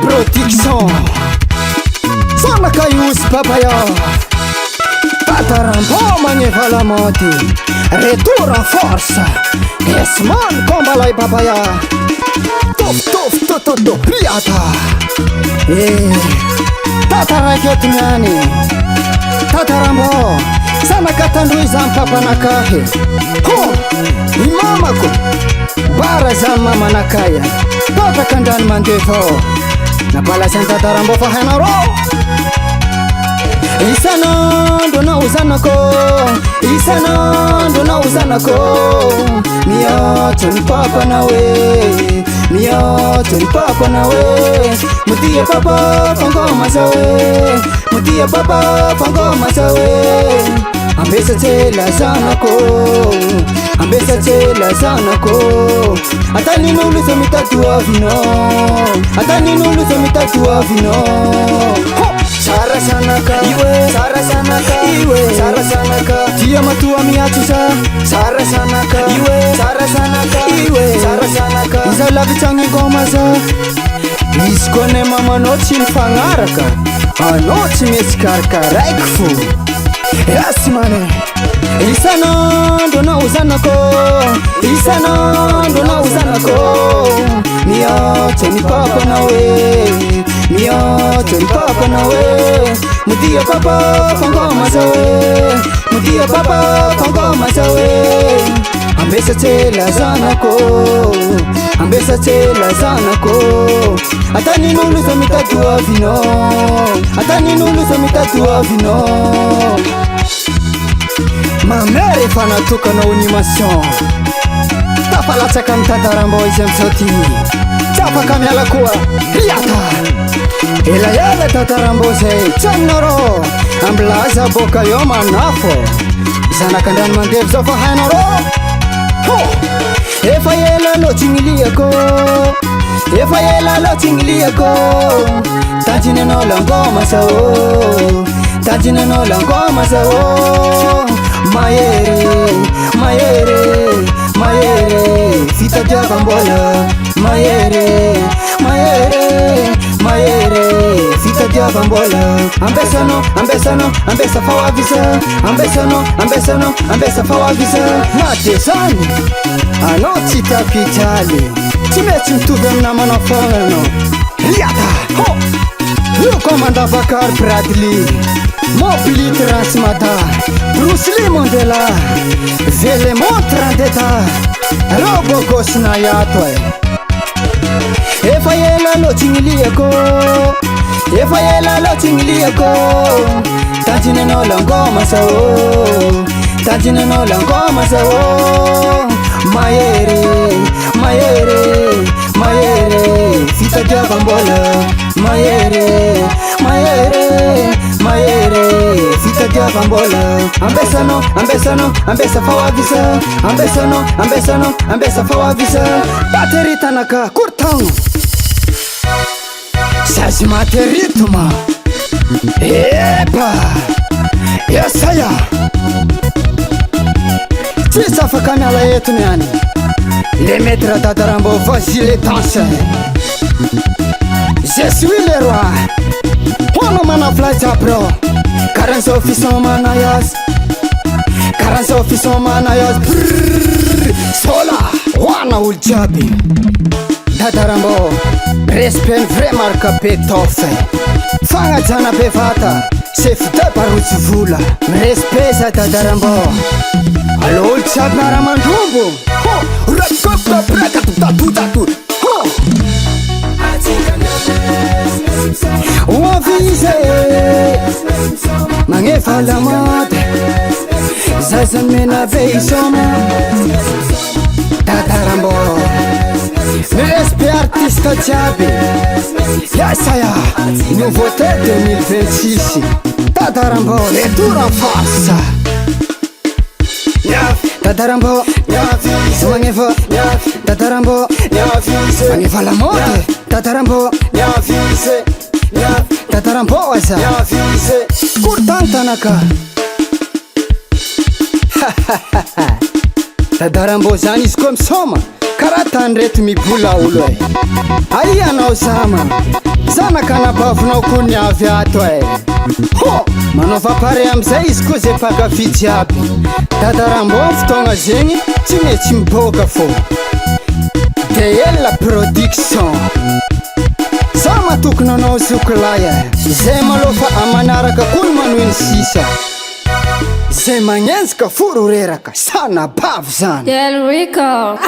Production Sanakayus Papaya Tatarambo magneva la mode Retour en force Esman Kombalay Papaya Tof Riata Tataraketungani Tatarambo Sanakatandui zam papanakahe Imamako Bara zam mama nakaya Tatakandan mandefo Napalasan Tatarambo fahanaro Isanando na uzanako Isanando na uzanako Niacho ni papa nawe Niacho ni papa nawe Mutia papa fangoma sawe Mutia papa fangoma sawe Ambesa tela zanako Ambesa tela zanako Atani nulu sa mitatu avino Atani nulu sa mitatu avino Sara sanaka iwe Sara sanaka iwe Sara sanaka Tia matua miatusa Sara sanaka iwe Sara sanaka iwe Sara sanaka Iza lavichangi gomaza Iskone mama nochi nfangaraka Anochi meskarka raikfu Yasi mane Isanando na uzanako Isanando na uzanako Niacho ni papa nawe Niacho ni papa nawe Mutia papa fangoma sawe Mutia papa fangoma sawe Ambesa tela zanako Ambesa tela zanako Atani nulu sa mitatu avino Atani nulu sa mitatu avino Ma mere fanatoka na animation Tapalatsaka mitatarambo izy am'soti Tsapaka miala koa Riata Ela tatarambo zay Tsaninarô Amblaza boka eo manafo Zanakandrano mandevy zao fa hainarô Efa ela lo tsigniliako Efa ela lo tsigniliako Tanjinanao langoma sao Tanjinanao langoma sao Mayere, mayere, mayere Fita diavambola Mayere, mayere, mayere Fita diavambola Ambesano, ambesano, ambesa fawavisa Ambesano, ambesano, ambesa fawavisa Natesani Ano tsita pitali Tsy mety mitovy amina manafana Riata Ho Io commanda Bakar Bradley Mobili Transmata Bruce Lee Mandela Velemon Trandeta Robo Gosna Yatwe Efa yela lo tsigniliako Efa yela lo tsigniliako Tanjinanao langoma sao Tanjinanao langoma sao Mayere, mayere, mayere Fita diavambola Mayere, mayere, mayere Fita diavambola Ambesano, ambesano, ambesa fawavisa Ambesano, ambesano, ambesa fawavisa Bateri tanaka, kurtano Sazi materituma Epa Yesaya Tsisa afaka miala eto niany Les maîtres Tatarambo, vas-y les danseurs Je suis le roi Hono mana flaja bro Karanzo fison manayas Karanzo fison manayas Sola Wana uljabi Tatarambo Respect vrai marka petofe Fanga jana bevata Chef de baruch vola Respect sa Tatarambo Allo uljabi maramandrombo Rakopka breka tutatutatu Wavise Mangefa la mode Zazan mena veisoma Tatarambo Respect artiste Djabi Yesaya Nouveauté 2026 Tatarambo Retour en force Tatarambo Mangefa Tatarambo Mangefa la mode Tatarambo Tatarambo asa Kurtan tanaka Tatarambo zany izy koa misoma Karatany reto mibola olo e. Ai anao zama, zanak'anabavinao koa niavy ato e. Ho, manao fapare amizay izy koa zay mpakafidy aby. Dadarambo amin'ny fotoagna zegny tsy mety miboaka fô. DL Production. Za matokona anao zokolay e. Zay malofa amanaraka koa ny manoiny sisa. Zay magnenjika foro reraka sana bavy zany. Del Rico.